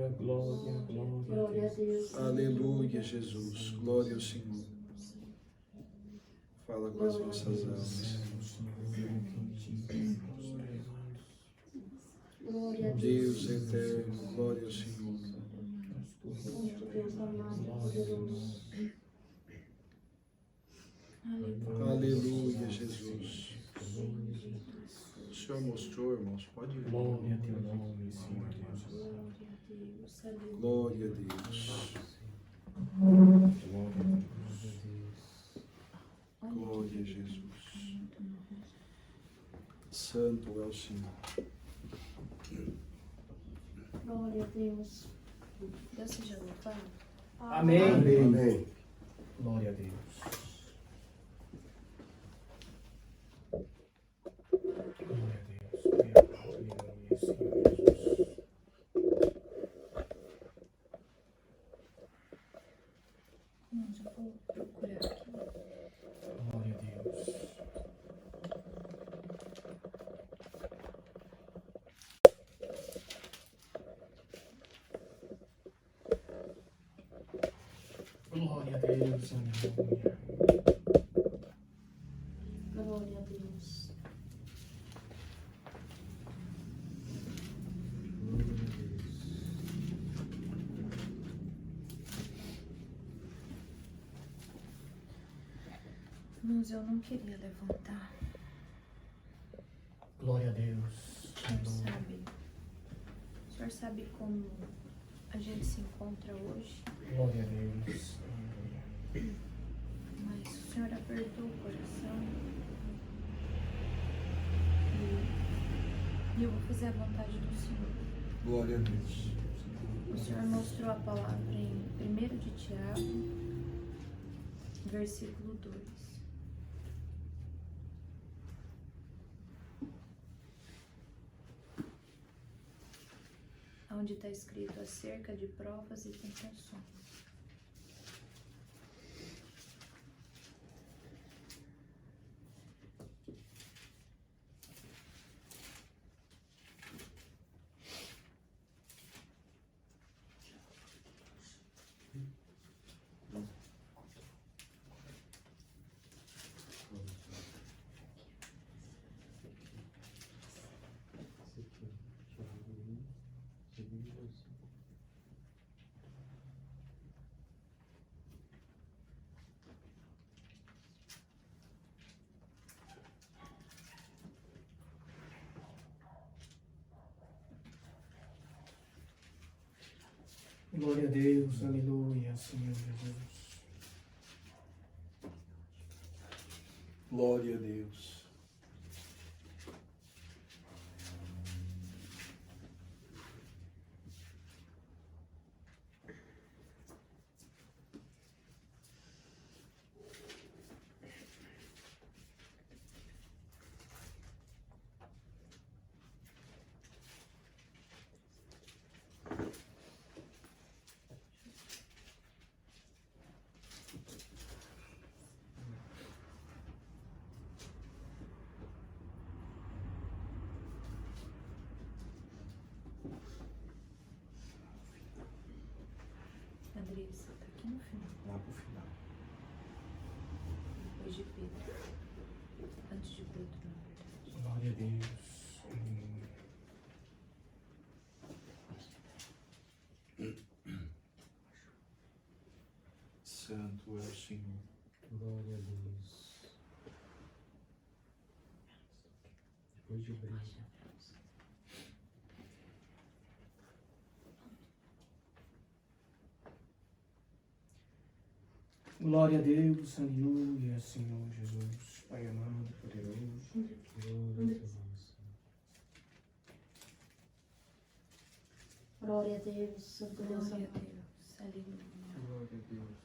Glória, glória, glória a Deus. Aleluia, Jesus. Glória ao Senhor. Fala com as vossas almas. Glória a Deus eterno, glória ao Senhor. Santo Deus amado, poderoso. Aleluia, Jesus. O Senhor mostrou, irmãos, pode ir. Glória a teu nome, Senhor Deus. Glória a Deus. Glória a Jesus. Santo é o Senhor. Glória a Deus. Deus seja louvado. Amém. Amém. Glória a Deus. Glória a Deus. Aleluia, Senhor Jesus. Eu vou procurar aqui. Glória a Deus. Glória a Deus, aleluia. Glória a Deus. Irmãos, eu não queria levantar. Glória a Deus. O senhor sabe como a gente se encontra hoje, Glória a Deus. Aleluia. mas o senhor apertou o coração e eu vou fazer a vontade do Senhor. Glória a Deus. O Senhor mostrou a palavra em 1 de Tiago, versículo 2. Onde está escrito acerca de provas e tentações. Glória a Deus, aleluia, Senhor Jesus. Glória a Deus. Andressa, está aqui no final. Lá pro final. Depois de Pedro. Antes de Pedro, na verdade. Glória a Deus. Aleluia. Santo é o Senhor. Glória a Deus. Depois de brilho. Glória a Deus, aleluia, Senhor Jesus, Pai amado, poderoso. Glória a Deus. Glória a Deus, Santo Deus amado. Aleluia. Glória a Deus.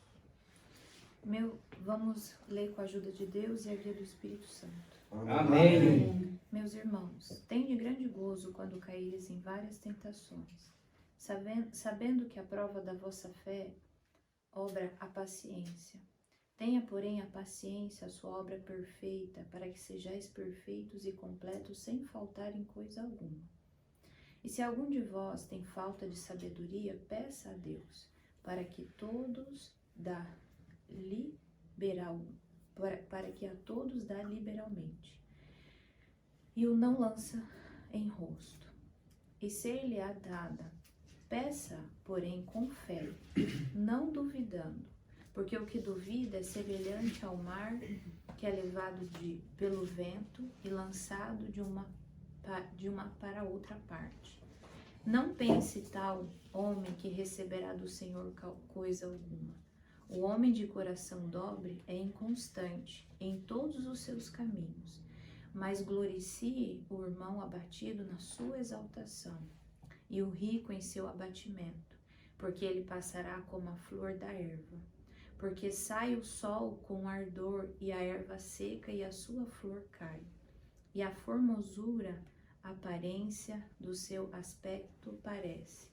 Vamos ler com a ajuda de Deus e a guia do Espírito Santo. Amém. Meus irmãos, tende grande gozo quando caíres em várias tentações, sabendo que a prova da vossa fé obra a paciência. Tenha, porém, a paciência a sua obra perfeita, para que sejais perfeitos e completos sem faltar em coisa alguma. E se algum de vós tem falta de sabedoria, peça a Deus, para que a todos dá liberalmente, e o não lança em rosto. E ser-lhe-á dada. Peça, porém, com fé, não duvidando, porque o que duvida é semelhante ao mar que é levado pelo vento e lançado de uma para outra parte. Não pense tal homem que receberá do Senhor coisa alguma. O homem de coração dobre é inconstante em todos os seus caminhos, mas gloricie o irmão abatido na sua exaltação, e o rico em seu abatimento, porque ele passará como a flor da erva. Porque sai o sol com ardor, e a erva seca, e a sua flor cai. E a formosura, a aparência do seu aspecto parece.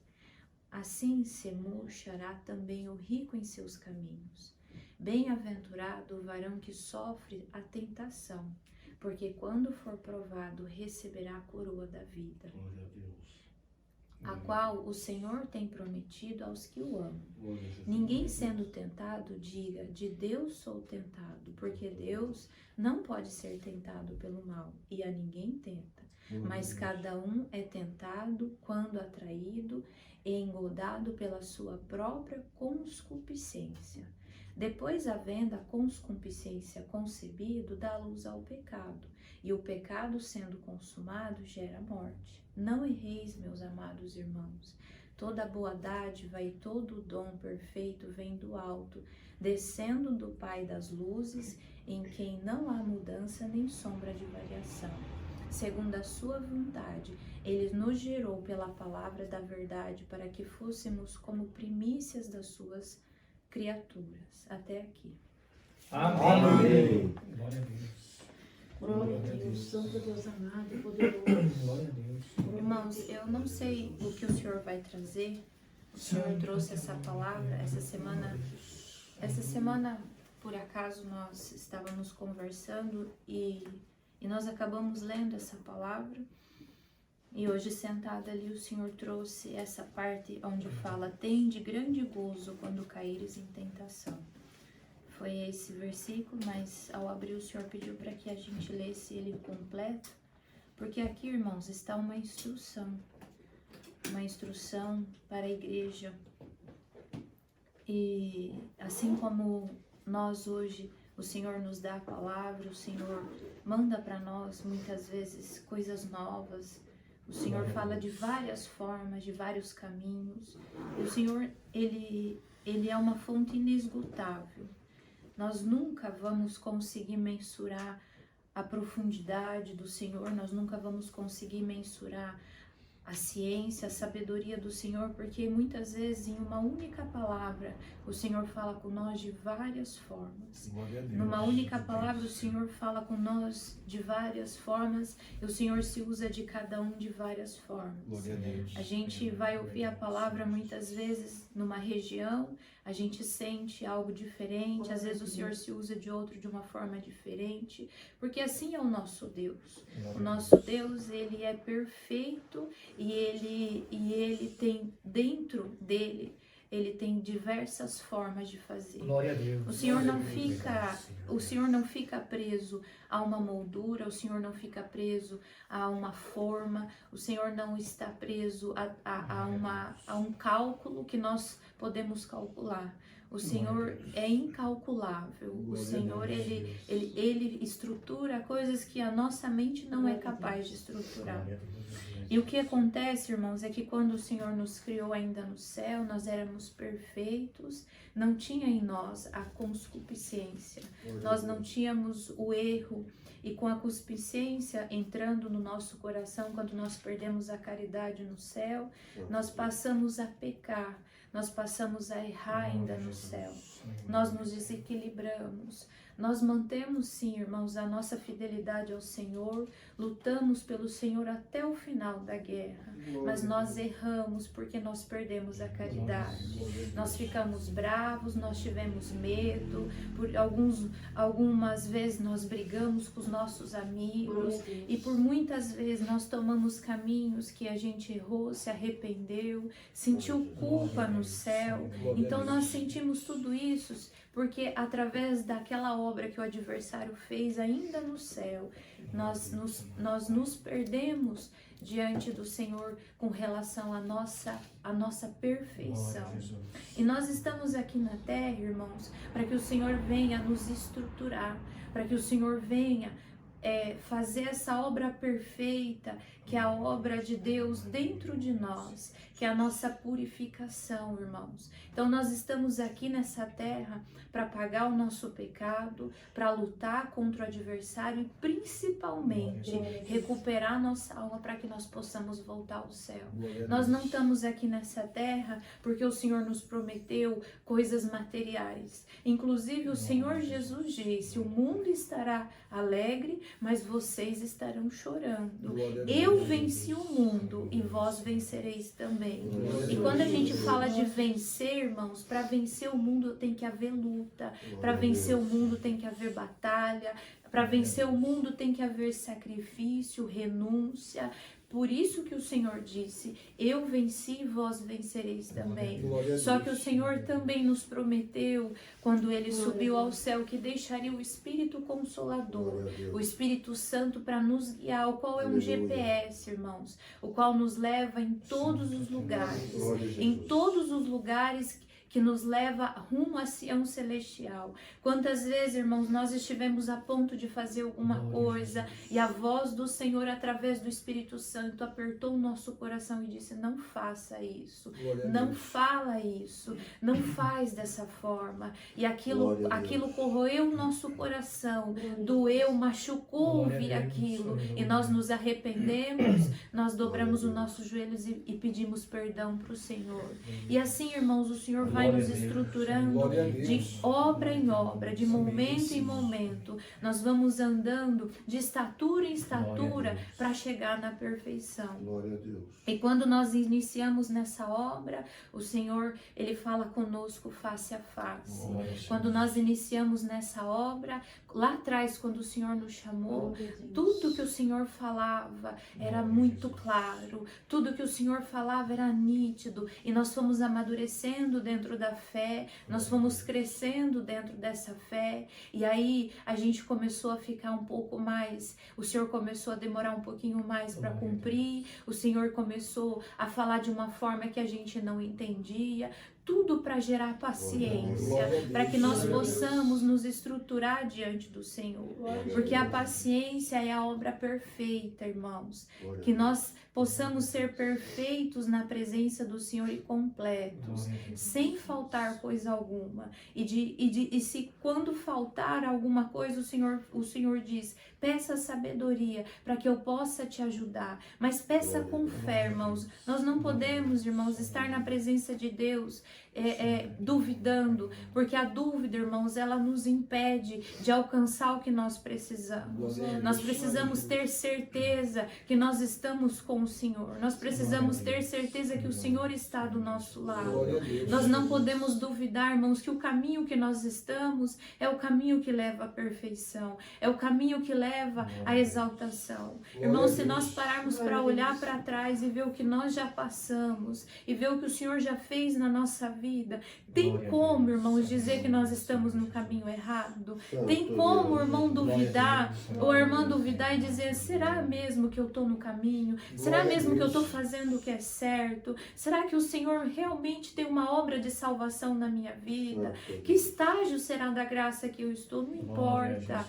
Assim se murchará também o rico em seus caminhos. Bem-aventurado o varão que sofre a tentação, porque quando for provado, receberá a coroa da vida, a qual o Senhor tem prometido aos que o amam. Ninguém sendo tentado, diga, de Deus sou tentado, porque Deus não pode ser tentado pelo mal, e a ninguém tenta. Mas cada um é tentado quando atraído e engodado pela sua própria concupiscência. Depois, havendo a concupiscência concebido, dá luz ao pecado, e o pecado, sendo consumado, gera morte. Não erreis, meus amados irmãos. Toda boa dádiva e todo o dom perfeito vem do alto, descendo do Pai das luzes, em quem não há mudança nem sombra de variação. Segundo a sua vontade, ele nos gerou pela palavra da verdade, para que fôssemos como primícias das suas criaturas. Até aqui. Amém. Glória a Deus. Glória a Deus, Santo Deus amado e poderoso. Glória a Deus. Irmãos, eu não sei o que o Senhor vai trazer. O Senhor trouxe essa palavra essa semana. Essa semana, por acaso, nós estávamos conversando e nós acabamos lendo essa palavra. E hoje, sentada ali, o Senhor trouxe essa parte onde fala: tende grande gozo quando caíres em tentação. Foi esse versículo, mas ao abrir o Senhor pediu para que a gente lesse ele completo, porque aqui, irmãos, está uma instrução para a igreja. E assim como nós hoje, o Senhor nos dá a palavra, o Senhor manda para nós muitas vezes coisas novas, o Senhor fala de várias formas, de vários caminhos, e o Senhor, ele é uma fonte inesgotável. Nós nunca vamos conseguir mensurar a profundidade do Senhor, nós nunca vamos conseguir mensurar a ciência, a sabedoria do Senhor, porque muitas vezes em uma única palavra o Senhor fala com nós de várias formas. Numa única palavra o Senhor fala com nós de várias formas e o Senhor se usa de cada um de várias formas. A gente vai ouvir a palavra muitas vezes numa região, a gente sente algo diferente, às vezes o Senhor se usa de outro de uma forma diferente, porque assim é o nosso Deus. O nosso Deus, ele é perfeito e ele tem dentro dele, ele tem diversas formas de fazer. Glória a Deus. O Senhor não fica preso a uma moldura, o Senhor não fica preso a uma forma, o Senhor não está preso a um cálculo que nós podemos calcular. O Senhor é incalculável. O Senhor, ele estrutura coisas que a nossa mente não é capaz de estruturar. E o que acontece, irmãos, é que quando o Senhor nos criou ainda no céu, nós éramos perfeitos, não tinha em nós a concupiscência, nós não tínhamos o erro, e com a concupiscência entrando no nosso coração, quando nós perdemos a caridade no céu, nós passamos a pecar, nós passamos a errar ainda no céu, nós nos desequilibramos, Nós mantemos, sim, irmãos, a nossa fidelidade ao Senhor, lutamos pelo Senhor até o final da guerra, mas nós erramos porque nós perdemos a caridade. Nós ficamos bravos, nós tivemos medo, algumas vezes nós brigamos com os nossos amigos e por muitas vezes nós tomamos caminhos que a gente errou, se arrependeu, sentiu culpa no céu. Então nós sentimos tudo isso porque através daquela obra que o adversário fez ainda no céu, nós nos perdemos diante do Senhor com relação à nossa perfeição. E nós estamos aqui na terra, irmãos, para que o Senhor venha nos estruturar, para que o Senhor venha fazer essa obra perfeita, que é a obra de Deus dentro de nós, que é a nossa purificação, irmãos. Então nós estamos aqui nessa terra para pagar o nosso pecado, para lutar contra o adversário e principalmente recuperar nossa alma para que nós possamos voltar ao céu. Nós não estamos aqui nessa terra porque o Senhor nos prometeu coisas materiais. Inclusive o Senhor Jesus disse: o mundo estará alegre, mas vocês estarão chorando. Eu venci o mundo e vós vencereis também. E quando a gente fala de vencer, irmãos, para vencer o mundo tem que haver luta, para vencer o mundo tem que haver batalha, para vencer o mundo tem que haver sacrifício, renúncia. Por isso que o Senhor disse: eu venci e vós vencereis também. Só que o Senhor também nos prometeu, quando Ele subiu ao céu, que deixaria o Espírito Consolador, o Espírito Santo, para nos guiar, o qual é um GPS, irmãos, o qual nos leva em todos os lugares, que nos leva rumo a Sião Celestial. Quantas vezes, irmãos, nós estivemos a ponto de fazer alguma coisa e a voz do Senhor, através do Espírito Santo, apertou o nosso coração e disse: não faça isso, não fala isso, não faz dessa forma. E aquilo corroeu o nosso coração, doeu, machucou ouvir aquilo, e nós nos arrependemos, nós dobramos os nossos joelhos e pedimos perdão para o Senhor. E assim, irmãos, o Senhor vai nos estruturando de obra em obra, de momento em momento. Nós vamos andando de estatura em estatura para chegar na perfeição. E quando nós iniciamos nessa obra, o Senhor, Ele fala conosco face a face. Quando nós iniciamos nessa obra, lá atrás, quando o Senhor nos chamou, tudo que o Senhor falava era muito claro, tudo que o Senhor falava era nítido, e nós fomos amadurecendo dentro da fé, nós fomos crescendo dentro dessa fé, e aí a gente começou a ficar um pouco mais, o Senhor começou a demorar um pouquinho mais para cumprir, o Senhor começou a falar de uma forma que a gente não entendia, tudo para gerar paciência, para que nós possamos nos estruturar diante do Senhor, porque a paciência é a obra perfeita, irmãos, que nós possamos ser perfeitos na presença do Senhor e completos, sem faltar coisa alguma, e se quando faltar alguma coisa, o Senhor diz: peça sabedoria para que eu possa te ajudar, mas peça com fé, irmãos. Nós não podemos, irmãos, estar na presença de Deus duvidando, porque a dúvida, irmãos, ela nos impede de alcançar o que nós precisamos. Nós precisamos ter certeza que nós estamos com o Senhor, nós precisamos ter certeza que o Senhor está do nosso lado. Nós não podemos duvidar, irmãos, que o caminho que nós estamos é o caminho que leva à perfeição, é o caminho que leva à exaltação. Irmãos, se nós pararmos para olhar para trás e ver o que nós já passamos e ver o que o Senhor já fez na nossa vida, tem como, irmãos, dizer que nós estamos no caminho errado? Tem como, irmão, duvidar, ou a irmã duvidar e dizer: será mesmo que eu estou no caminho? Será mesmo que eu estou fazendo o que é certo? Será que o Senhor realmente tem uma obra de salvação na minha vida? Que estágio será da graça que eu estou? Não importa.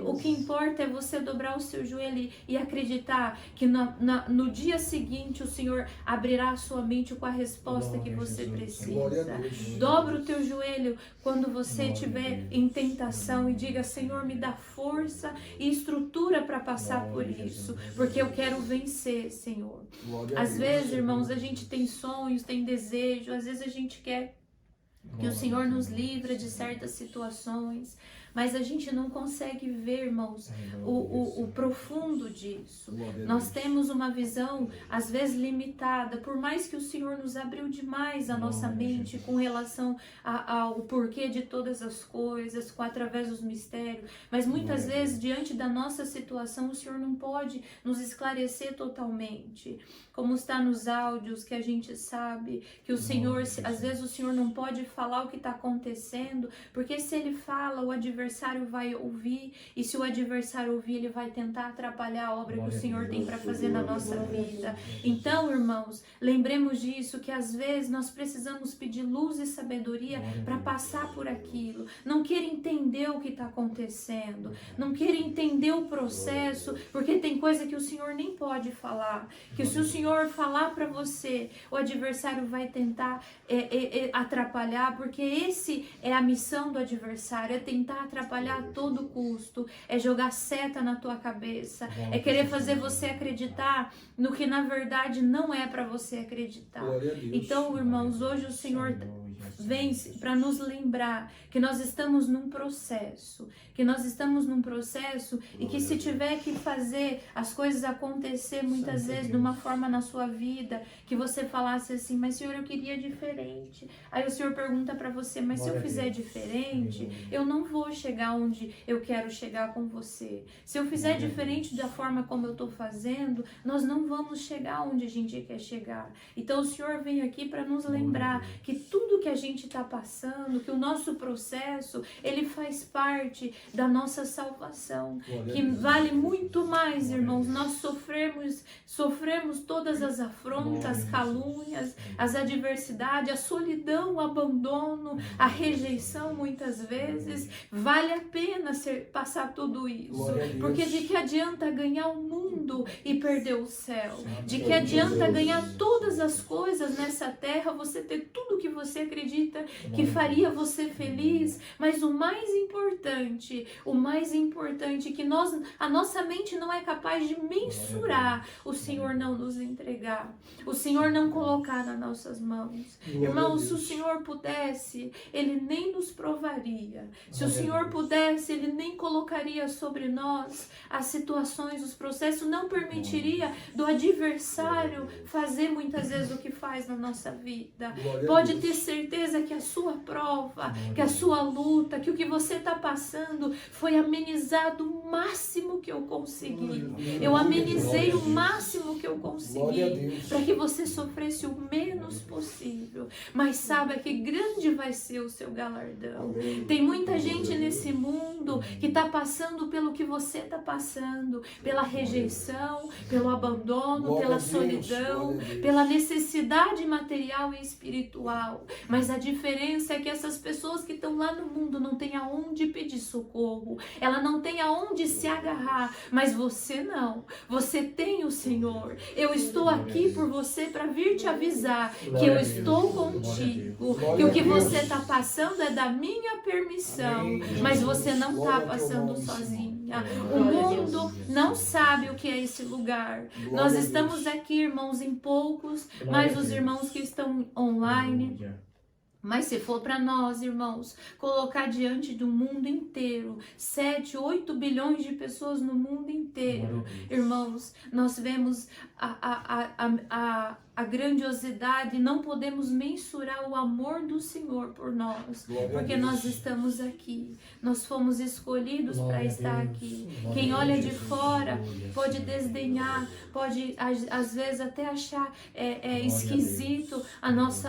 O que importa é você dobrar o seu joelho e acreditar que no dia seguinte o Senhor abrirá a sua mente com a resposta que você precisa. Dobra o teu joelho quando você estiver em tentação e diga: Senhor, me dá força e estrutura para passar por isso, porque eu quero vencer, Senhor. Às vezes, irmãos, a gente tem sonhos, tem desejo, às vezes a gente quer que o Senhor nos livre de certas situações, mas a gente não consegue ver, irmãos, o profundo disso. Glória a Nós Deus. temos uma visão, às vezes, limitada, por mais que o Senhor nos abriu demais a nossa mente com relação ao porquê de todas as coisas, através dos mistérios, mas muitas vezes, diante da nossa situação, o Senhor não pode nos esclarecer totalmente, como está nos áudios que a gente sabe, que o Senhor, às vezes o Senhor não pode falar o que está acontecendo, porque se Ele fala, o adversário vai ouvir, e se o adversário ouvir, ele vai tentar atrapalhar a obra que o Senhor tem para fazer na nossa vida. Então, irmãos, lembremos disso, que às vezes nós precisamos pedir luz e sabedoria para passar por aquilo. Não queira entender o que está acontecendo, não queira entender o processo, porque tem coisa que o Senhor nem pode falar, que se o Senhor falar para você, o adversário vai tentar atrapalhar, porque esse é a missão do adversário, é tentar atrapalhar a todo custo, é jogar seta na tua cabeça, é querer fazer você acreditar no que na verdade não é para você acreditar. Glória a Deus. Então, irmãos, hoje o Senhor vem para nos lembrar que nós estamos num processo, e que se tiver que fazer as coisas acontecer muitas vezes de uma forma na sua vida, que você falasse assim, mas Senhor, eu queria diferente. Aí o Senhor pergunta para você, mas se eu fizer diferente, eu não vou chegar onde eu quero chegar com você. Se eu fizer diferente da forma como eu estou fazendo, nós não vamos chegar onde a gente quer chegar. Então o Senhor vem aqui para nos lembrar que tudo que a gente está passando, que o nosso processo, ele faz parte da nossa salvação, que vale muito mais, irmãos, nós sofremos todas as afrontas, calúnias, as adversidades, a solidão, o abandono, a rejeição muitas vezes, vale a pena passar tudo isso, porque de que adianta ganhar o mundo e perder o céu? De que adianta ganhar todas as coisas nessa terra, você ter tudo que você acredita que faria você feliz, mas o mais importante que a nossa mente não é capaz de mensurar, o Senhor não nos entregar, o Senhor não colocar nas nossas mãos. Irmãos, se o Senhor pudesse, Ele nem nos provaria. Se o Senhor pudesse, Ele nem colocaria sobre nós as situações, os processos, não permitiria do adversário fazer muitas vezes o que faz na nossa vida. Pode ter certeza que a sua prova, que a sua luta, que o que você está passando foi amenizado o máximo que eu consegui. Eu amenizei o máximo que eu consegui para que você sofresse o menos possível. Mas saiba que grande vai ser o seu galardão. Tem muita gente nesse mundo que está passando pelo que você está passando, pela rejeição, pelo abandono, pela solidão, pela necessidade material e espiritual. Mas a diferença é que essas pessoas que estão lá no mundo não têm aonde pedir socorro, ela não tem aonde se agarrar, mas você não. Você tem o Senhor. Eu estou aqui por você para vir te avisar que eu estou contigo, que o que você está passando é da minha permissão, mas você não está passando sozinha. O mundo não sabe o que é esse lugar. Nós estamos aqui, irmãos, em poucos, mas os irmãos que estão online. Mas se for para nós, irmãos, colocar diante do mundo inteiro, 7, 8 bilhões de pessoas no mundo inteiro, irmãos, nós vemos a grandiosidade, não podemos mensurar o amor do Senhor por nós, porque nós estamos aqui, nós fomos escolhidos para estar aqui. Quem olha de fora pode desdenhar, pode às vezes até achar esquisito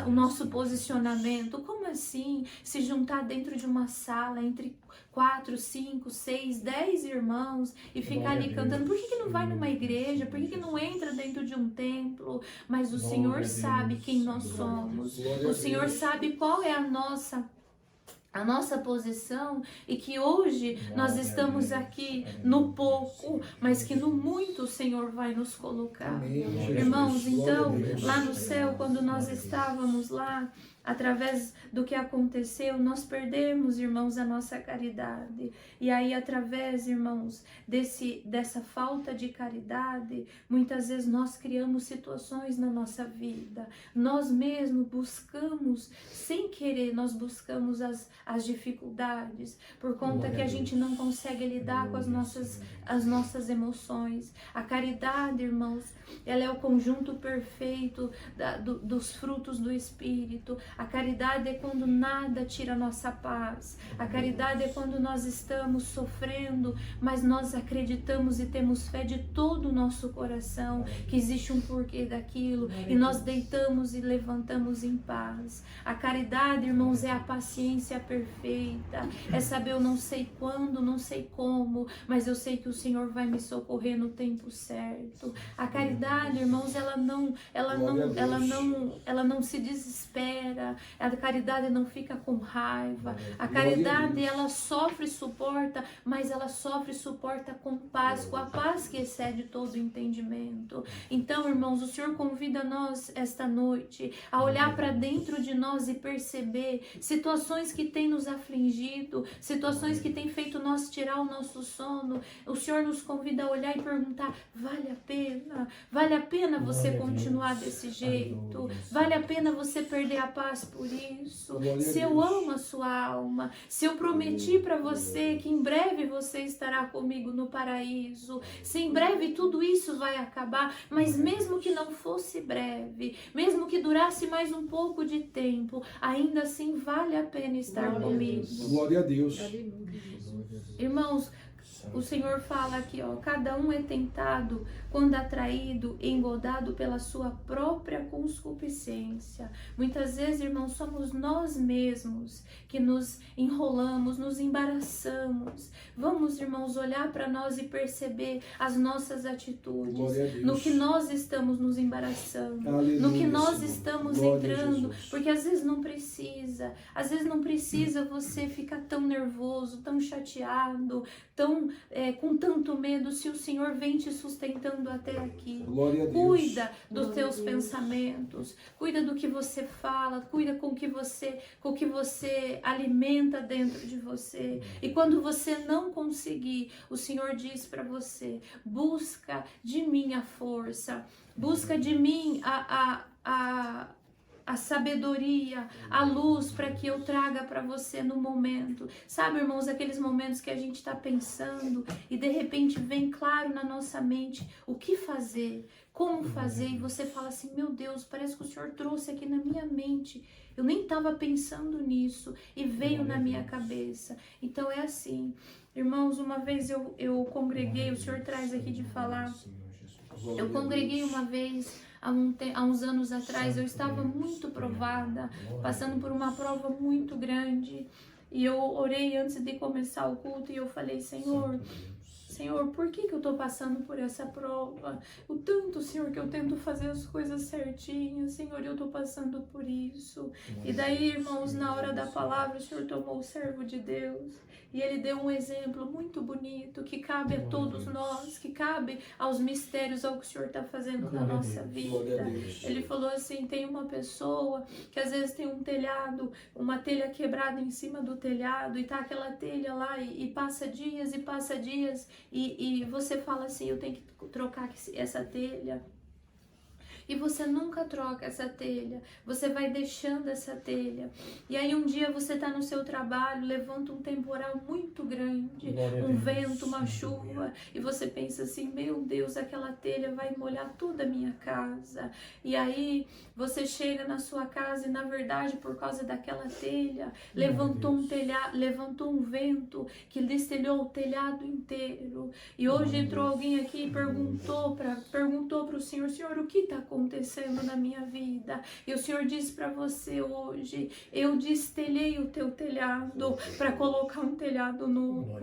o nosso posicionamento. Como assim se juntar dentro de uma sala entre 4, 5, 6, 10 irmãos e ficar ali cantando? Por que não vai numa igreja? Por que não entra dentro de um templo? Mas o Senhor sabe quem nós somos. O Senhor sabe qual é a nossa posição, e que hoje nós estamos aqui no pouco, mas que no muito o Senhor vai nos colocar. Irmãos, então, lá no céu, quando nós estávamos lá, através do que aconteceu, nós perdemos, irmãos, a nossa caridade. E aí, através, irmãos, dessa falta de caridade, muitas vezes nós criamos situações na nossa vida. Nós mesmos buscamos, sem querer, nós buscamos as dificuldades, por conta que a gente não consegue lidar com as nossas emoções. A caridade, irmãos, ela é o conjunto perfeito dos frutos do Espírito. A caridade é quando nada tira a nossa paz. A caridade é quando nós estamos sofrendo, mas nós acreditamos e temos fé de todo o nosso coração que existe um porquê daquilo, e nós deitamos e levantamos em paz. A caridade, irmãos, é a paciência perfeita, é saber eu não sei quando, não sei como, mas eu sei que o Senhor vai me socorrer no tempo certo. A caridade, irmãos, ela não se desespera, a caridade não fica com raiva, a caridade ela sofre e suporta, mas ela sofre e suporta com paz, com a paz que excede todo o entendimento. Então, irmãos, o Senhor convida nós esta noite a olhar para dentro de nós e perceber situações que têm nos afligido, situações que têm feito nós tirar o nosso sono. O Senhor nos convida a olhar e perguntar: vale a pena? Vale a pena você continuar desse jeito? Vale a pena você perder a paz por isso? Se eu amo a sua alma, se eu prometi para você que em breve você estará comigo no paraíso, se em breve tudo isso vai acabar, mas mesmo que não fosse breve, mesmo que durasse mais um pouco de tempo, ainda assim vale a pena estar comigo. Glória a Deus. Irmãos, o Senhor fala aqui, ó, cada um é tentado quando atraído e engodado pela sua própria concupiscência. Muitas vezes, irmãos, somos nós mesmos que nos enrolamos, nos embaraçamos. Vamos, irmãos, olhar para nós e perceber as nossas atitudes, no que nós estamos nos embaraçando, aleluia, no que nós Senhor. Estamos glória entrando, porque às vezes não precisa você ficar tão nervoso, tão chateado, com tanto medo, se o Senhor vem te sustentando até aqui. Cuida dos teus pensamentos, cuida do que você fala, cuida com o que você alimenta dentro de você. E quando você não conseguir, o Senhor diz para você: busca de mim a força, busca de mim a sabedoria, a luz, para que eu traga para você no momento. Sabe, irmãos, aqueles momentos que a gente está pensando e de repente vem claro na nossa mente o que fazer, como fazer, e você fala assim: meu Deus, parece que o Senhor trouxe aqui na minha mente, eu nem estava pensando nisso e veio na minha cabeça. Então é assim, irmãos, uma vez eu congreguei, o Senhor traz aqui de falar, eu congreguei uma vez há uns anos atrás. Eu estava muito provada, passando por uma prova muito grande, e eu orei antes de começar o culto e eu falei: Senhor, por que eu estou passando por essa prova? O tanto, Senhor, que eu tento fazer as coisas certinhas, Senhor, eu estou passando por isso. E daí, irmãos, na hora da palavra, o Senhor tomou o servo de Deus e ele deu um exemplo muito bonito que cabe a todos nós, que cabe aos mistérios, ao que o Senhor está fazendo na nossa vida. Ele falou assim: tem uma pessoa que às vezes tem um telhado, uma telha quebrada em cima do telhado, e tá aquela telha lá e passa dias e você fala assim: eu tenho que trocar essa telha. E você nunca troca essa telha, você vai deixando essa telha. E aí um dia você está no seu trabalho, levanta um temporal muito grande, um vento, uma chuva, e você pensa assim: meu Deus, aquela telha vai molhar toda a minha casa. E aí você chega na sua casa e, na verdade, por causa daquela telha, levantou um vento que destelhou o telhado inteiro. E hoje entrou alguém aqui e perguntou para o Senhor: Senhor, o que está acontecendo na minha vida? E o Senhor disse para você hoje: eu destelhei o teu telhado para colocar um telhado novo.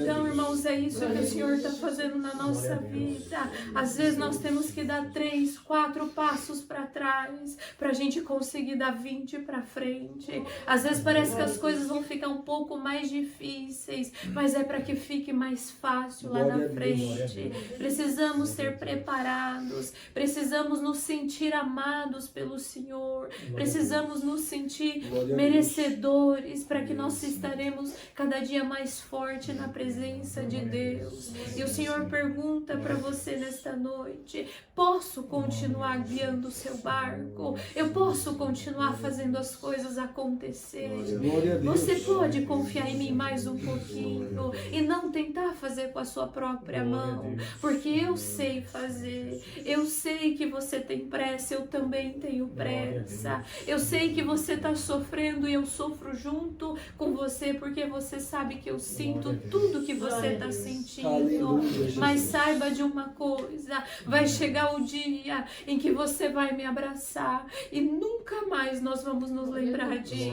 Então, irmãos, é isso que o Senhor está fazendo na nossa vida. Às vezes nós temos que dar 3, 4 passos para trás para a gente conseguir dar 20 para frente. Às vezes parece que as coisas vão ficar um pouco mais difíceis, mas é para que fique mais fácil lá na frente. Precisamos ser preparados, precisamos nos nos sentir amados pelo Senhor. Glória a Precisamos nos sentir Glória a merecedores para que nós estaremos cada dia mais forte na presença de Deus. E o Senhor pergunta para você nesta noite: posso continuar guiando o seu barco? Eu posso continuar fazendo as coisas acontecer? Glória a Deus. Você pode confiar em mim mais um pouquinho e não tentar fazer com a sua própria Glória a mão, Deus. porque eu sei fazer. Eu sei que você tem pressa, eu também tenho pressa. Eu sei que você está sofrendo e eu sofro junto com você, porque você sabe que eu sinto tudo que você está sentindo. Aleluia, Jesus. Mas saiba de uma coisa: vai chegar o dia em que você vai me abraçar e nunca mais nós vamos nos lembrar disso.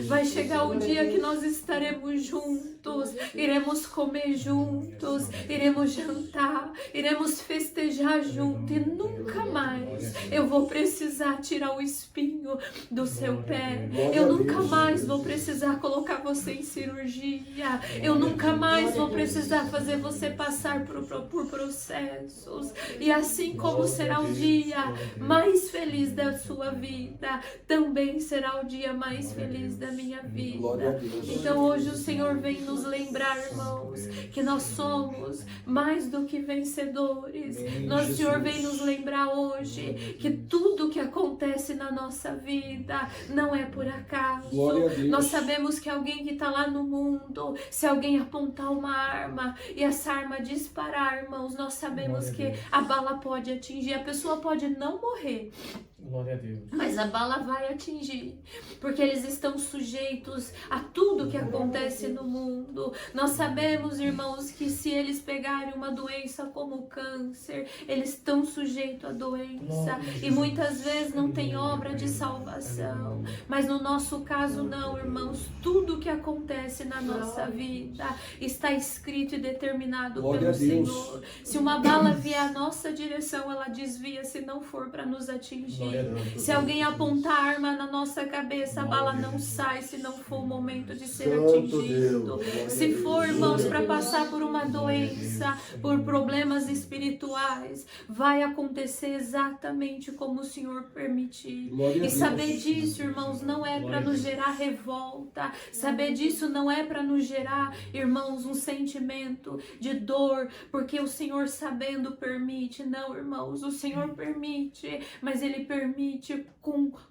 Vai chegar o dia que nós estaremos juntos, iremos comer juntos, iremos jantar, iremos festejar junto e nunca mais eu vou precisar tirar o espinho do seu pé. Eu nunca mais vou precisar colocar você em cirurgia. Eu nunca mais vou precisar fazer você passar por processos. E assim como será o dia mais feliz da sua vida, também será o dia mais feliz da minha Glória a vida. Deus. Então hoje o Senhor vem nos lembrar, irmãos, que nós somos mais do que vencedores. O Senhor vem nos lembrar hoje que tudo que acontece na nossa vida não é por acaso. Glória a Deus. Nós sabemos que alguém que está lá no mundo, se alguém apontar uma arma e essa arma disparar, irmãos, nós sabemos que a bala pode atingir. A pessoa pode não morrer, Glória a Deus. mas a bala vai atingir, porque eles estão sujeitos a tudo que acontece no mundo. Nós sabemos, irmãos, que se eles pegarem uma doença como o câncer, eles estão sujeitos à doença e muitas vezes não tem obra de salvação. Mas no nosso caso não, irmãos, tudo que acontece na nossa vida está escrito e determinado Glória pelo a Deus. Senhor. Se uma bala vier à nossa direção, ela desvia se não for para nos atingir. Se alguém apontar a arma na nossa cabeça, a bala não sai se não for o momento de ser Santo atingido. Deus. Se for, irmãos, para passar por uma doença, por problemas espirituais, vai acontecer exatamente como o Senhor permitir. Glória a E Deus. saber disso, irmãos, não é para nos gerar revolta. Saber disso não é para nos gerar, irmãos, um sentimento de dor, porque o Senhor sabendo permite. Não, irmãos, o Senhor permite, mas Ele permite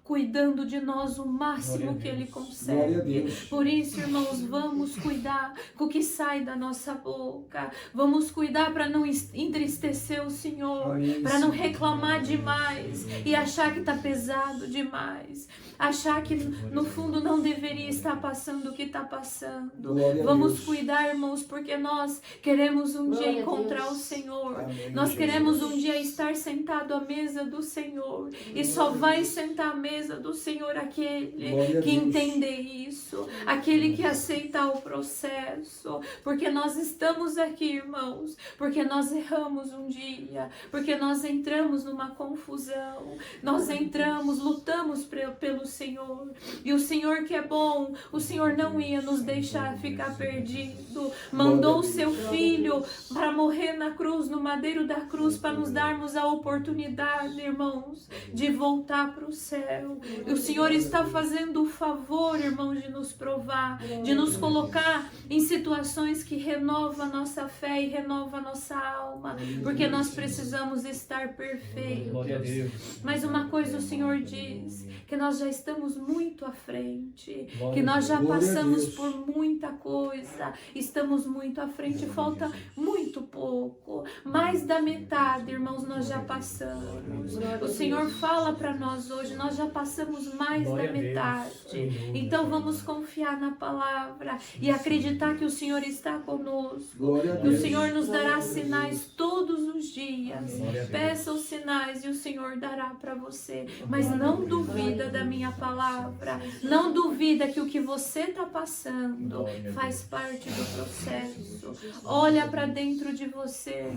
cuidando de nós o máximo que Ele Glória a consegue. Deus. Por isso, irmãos, vamos cuidar com o que sai da nossa boca. Vamos cuidar para não entristecer o Senhor, Amém, para não Senhor. reclamar demais e achar que está pesado demais. Achar que no fundo não deveria estar passando o que está passando. Glória a Vamos Deus. cuidar, irmãos, porque nós queremos um dia Glória a encontrar Deus. o Senhor. Amém, Nós Jesus. queremos um dia estar sentado à mesa do Senhor. E só vai sentar à mesa do Senhor aquele Glória a que Deus. entender isso, aquele que aceitar o processo. Porque nós estamos aqui, irmãos, porque nós erramos um dia, porque nós entramos numa confusão, nós entramos, lutamos pelo Senhor. E o Senhor que é bom, o Senhor não ia nos deixar ficar perdido. Mandou o seu Filho para morrer na cruz, no madeiro da cruz, para nos darmos a oportunidade, irmãos, de voltar para o céu. E o Senhor está fazendo o favor, irmãos, de nos provar, de nos colocar em situações que renovam a nossa fé e renovam a nossa alma, porque nós precisamos estar perfeitos. Glória a Deus. Mas uma coisa o Senhor diz, que nós já estamos muito à frente, Glória que nós já Glória a passamos Deus. por muita coisa, estamos muito à frente, falta muito pouco, mais da metade, irmãos, nós já passamos. O Senhor fala para nós hoje, nós já passamos mais Glória da a Deus. metade. Aleluia. Então vamos confiar na palavra e acreditar que o Senhor está conosco. Glória a Que o Deus. Senhor nos dará sinais todos os dias. Glória a Deus. Peça os sinais e o Senhor dará para você. Mas não duvida da minha palavra. Não duvida que o que você está passando Glória a faz parte do processo. Olha para dentro de você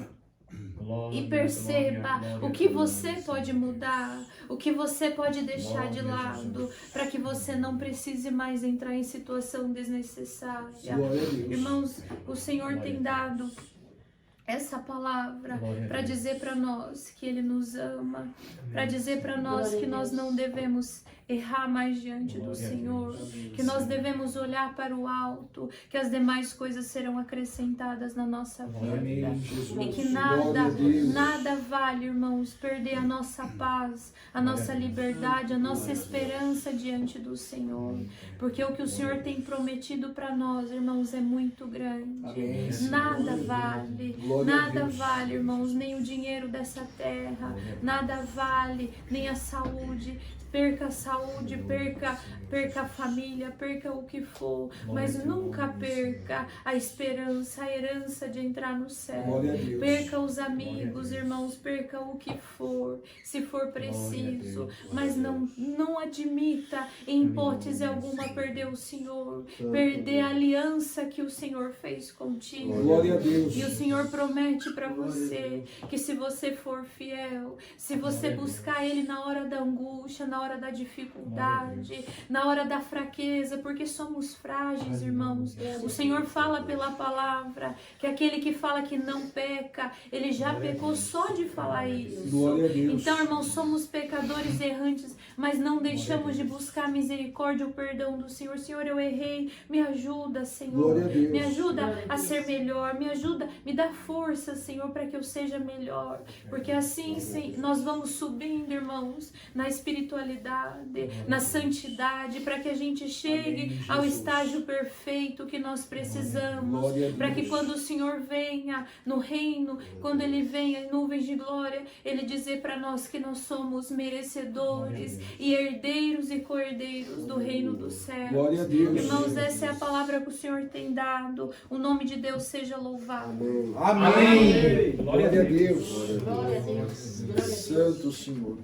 Glória, e perceba glória, glória, o que glória. você pode mudar, o que você pode deixar de lado, para que você não precise mais entrar em situação desnecessária. Glória a Deus. Irmãos, o Senhor tem dado essa palavra Glória a para Deus. dizer para nós que Ele nos ama, para dizer para nós Glória que a nós Deus. não devemos errar mais diante do Glória a Senhor, Deus. que nós devemos olhar para o alto, que as demais coisas serão acrescentadas na nossa vida. Amém, Jesus. E que Glória a Deus. nada vale, irmãos, perder a nossa paz, a nossa liberdade, a nossa esperança diante do Senhor. Porque o que o Senhor tem prometido para nós, irmãos, é muito grande. Amém. Nada vale, Glória a nada Deus. vale, irmãos, nem o dinheiro dessa terra, nada vale, nem a saúde. Perca a saúde, perca a família, perca o que for, mas nunca perca a esperança, a herança de entrar no céu. Glória a Deus. Perca os amigos, irmãos, perca o que for, se for preciso, mas não admita em hipótese alguma perder o Senhor, perder a aliança que o Senhor fez contigo. Glória a Deus. E o Senhor promete para você que se você for fiel, se você buscar Ele na hora da angústia, na hora da dificuldade, na hora da fraqueza, porque somos frágeis, irmãos. O Senhor fala pela palavra que aquele que fala que não peca, ele já pecou só de falar isso. Glória a Deus. Então, irmãos, somos pecadores errantes, mas não deixamos de buscar a misericórdia e o perdão do Senhor. Senhor, eu errei, me ajuda, Senhor. Glória a Deus. Me ajuda Glória a a Deus. ser melhor, me ajuda, me dá força, Senhor, para que eu seja melhor. Porque assim nós vamos subindo, irmãos, na espiritualidade, na santidade, para que a gente chegue ao estágio perfeito que nós precisamos. Glória a Deus. Para que quando o Senhor venha no reino, quando Ele venha em nuvens de glória, Ele dizer para nós que nós somos merecedores e herdeiros e co-herdeiros do reino do céu. Glória a Deus. Irmãos, essa é a palavra que o Senhor tem dado. O nome de Deus seja louvado. Amém. Glória a Glória a Deus. Glória a Deus. Glória a Deus. Santo Senhor.